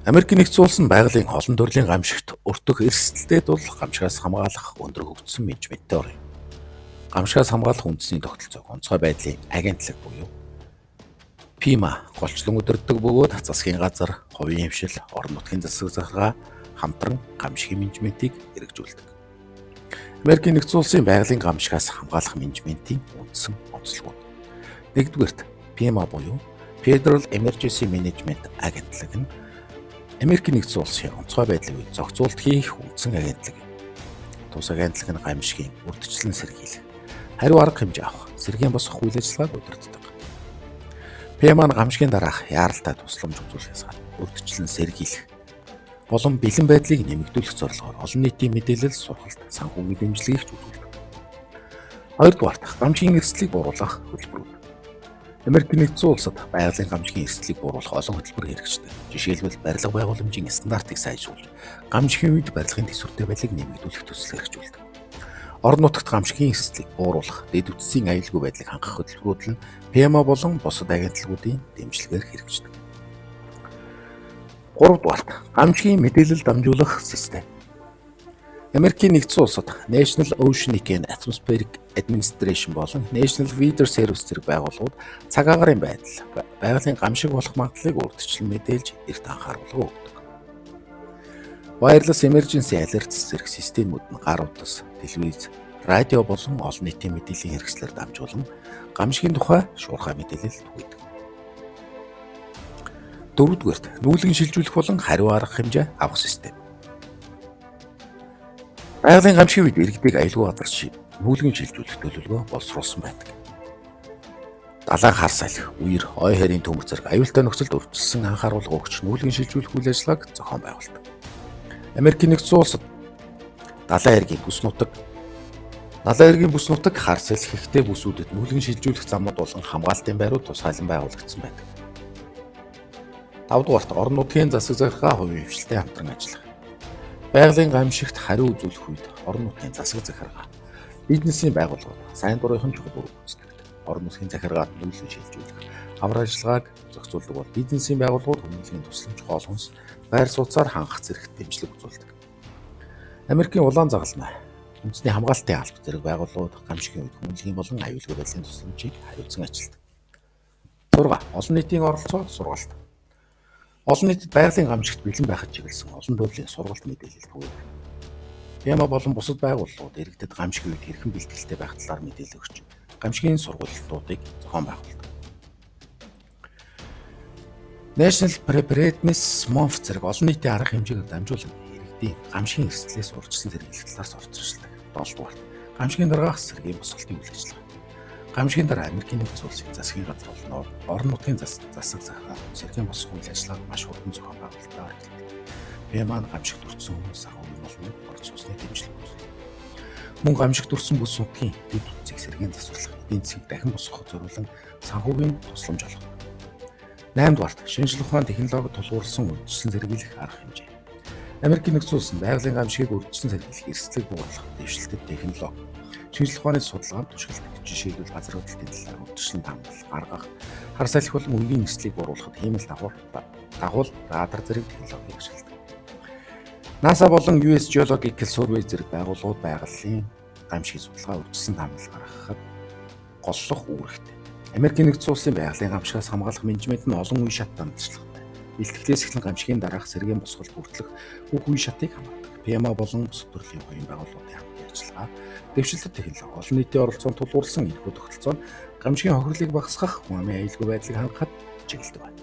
Америкийн нэгдсэн улс нь байгалийн олон төрлийн гамшигт өртөх эрсдэлтэй тул гамшигаас хамгаалах өндөр хөгжсөн менежменттэй орно. Гамшигаас хамгаалах үндэсний тогтолцоог онцгой байдлын агентлаг буюу ПИМА голчлон удирддаг бөгөөд засгийн газар, хувийн хэмшил, орон нутгийн засаг захиргаа хамтран гамшигын менежментийг хэрэгжүүлдэг. Америкийн нэгдсэн улсын байгалийн гамшигаас хамгаалах менежментийн үндсэн онцлогууд. Нэгдүгээрт ПИМА буюу Federal Emergency Management агентлаг нь Америкийн нэгдсэн улсын онцгой байдлын үед зохицуулт хийх үндсэн агентлаг юм. Тус агентлаг нь гамшигын урьдчилан сэргийлэх, хариу арга хэмжээ авах, сэргийн босгох үйл ажиллагааг удирддаг. ПИМА нь гамшигын дараах яаралтай тусламж үзүүлэхээс гадна урьдчилан сэргийлэх болон бэлэн байдлыг нэмэгдүүлэх зорилгоор олон нийтийн мэдээлэл сургалт, санхүүгийн дэмжлэгийг үзүүлдэг. Хоёрдугаарт гамшигын эрсдлийг бууруулах хөтөлбөрүүд. Америкийн нэгдсэн улсад байгалийн гамшигын эрсдлийг бууруулах олон хөтөлбөр хэрэгждэг. Жишээлбэл барилга байгууламжийн стандартыг сайжруулж, гамшигын үед барилгын тэсвэртэй байдлыг нэмэгдүүлэх төсөл хэрэгжүүлдэг. Орон нутагт гамшигын эрсдлийг бууруулах, дэд үтсийн аюулгүй байдлыг хангах хөтөлбөрүүд нь ПИМА болон бусад агентлагуудын дэмжлэгээр хэрэгждэг. Гуравдугаарт гамшигын мэдээлэл дамжуулах систем. Америкийн нэгдсэн улсад National Oceanic and Atmospheric Administration болон National Weather Service зэрэг байгууллагууд цаг агарын байдал, байгалийн гамшиг болох магадлалыг урьдчилан мэдээлж эрт анхааруулга өгдөг. Wireless Emergency Alerts зэрэг системүүд нь гар утас, телевиз, радио болон олон нийтийн мэдээллийн хэрэгслээр дамжуулан гамшигын тухай шуурхай мэдээлэл түгээдэг. Дөрөвдүгээрт нүүлгэн шилжүүлэх болон хариу арга хэмжээ авах систем. Байгалийн гамшигын үед иргэдийг аюулгүй газар нүүлгэн шилжүүлэх төлөвлөгөө боловсруулсан байдаг. Далайн хар салхи, үер, ой харийн төмөр зэрэг аюултай нөхцөлд урьдчилсан анхааруулга өгч нүүлгэн шилжүүлэх үйл ажиллагааг зохион байгуулдаг. Америкийн нэгдсэн улсад далайн эргийн бүс нутаг хар салхи ихтэй бүсүүдэд нүүлгэн шилжүүлэх замууд болон хамгаалтын байрууд тусгайлан байгуулагдсан байдаг. 5-дугаарт орон нутгийн засаг захиргаа хувийн хвшилтэй хамтран ажиллах. Байгалийн гамшигт хариу үзүүлэх үед орон нутгийн засаг захиргаа, бизнесийн байгууллагууд, сайн дурынхан чухал үр гүйцэтгэдэг. Орон нутгийн захиргаанд нүүлгэн шилжүүлэх, аврал ажиллагааг зохицуулдаг бол бизнесийн байгууллагууд хүмүүнлэгийн тусламж, хоол хүнс, байр сууцаар хангах зэрэгт дэмжлэг үзүүлдэг. Америкийн улаан загалмай, үндэсний хамгаалтын алба зэрэг байгууллагууд гамшигын үед хүмүүнлэгийн болон аюулгүй байдлын тусламжийг хариуцсан ажилтдаг. 6. Олон нийтийн оролцоо, сургалт. Олон нийтэд байгалийн гамшигт бэлэн байхад чиглэсэн олон төрлийн сургалт мэдээлэл түгээдэг. ПИМА болон бусад байгууллагууд иргэдэд гамшигын үед хэрхэн бэлтгэлтэй байх талаар мэдээлэл өгч, гамшигын сургалтуудыг зохион байгуулдаг. National Preparedness Month зэрэг олон нийтийн арга хэмжээгээр дамжуулан иргэдийн гамшигын эрсдлээс урьдчилан сэргийлэх талаар сурталчилдаг. 7-дугаарт гамшигын дараах сэргийн босголтын үйл ажиллагаа. Гамшигын дараа Америкийн нэгдсэн улсын засгийн газар болон орон нутгийн засаг захиргаа сэргийн босгох үйл ажиллагааг маш хурдан зохион байгуулалтаар ажилладаг. ПИМА нь гамшигт өртсөн хүмүүс санхүүгийн болон орц усны дэмжлэг үзүүлдэг. Мөн гамшигт өртсөн бүс нутгийн дэд үтсийг сэргийн засварлах, эдийн засгийг дахин босгоход зориулан санхүүгийн тусламж олгодог. 8-дугаарт шинжлэх ухааны технологид тулгуурласан урьдчилан сэргийлэх арга хэмжээ. Америкийн нэгдсэн улс нь байгалийн гамшигыг урьдчилан сэргийлэх эрсдлийг бууруулах дэвшилтэд технологи, шинжлэх ухааны судалгаанд түшгэлдэг. Жишээлбэл газар хөдлөлтийн талаар урьдчилан тамгал гаргах, хар салхи болон үнгийн эрсдлийг бууруулахад хиймэл дагуул радар зэрэг технологиг ашигладаг. NASA болон US Geological Survey зэрэг байгууллагууд байгалийн гамшигын судалгаа урьдчилан тамгал гаргахад голлох үүрэгтэй. Америкийн нэгдсэн улсын байгалийн гамшигаас хамгаалах менежмент нь олон үе шат дамжлагтай. Бэлтгэлээс эхлэн гамшигын дараах сэргийн босголт хүртэлх бүх үе шатыг хамаадаг. ПИМА болон бусад төрлийн хувийн байгууллагуудын хамтын ажиллагаа, дэвшилтэд технологи, олон нийтийн оролцоонд тулгуурласан энэхүү тогтолцоо нь гамшигын хохирлыг багасгах, хүн амын аюулгүй байдлыг хангахад чиглэдэг байна.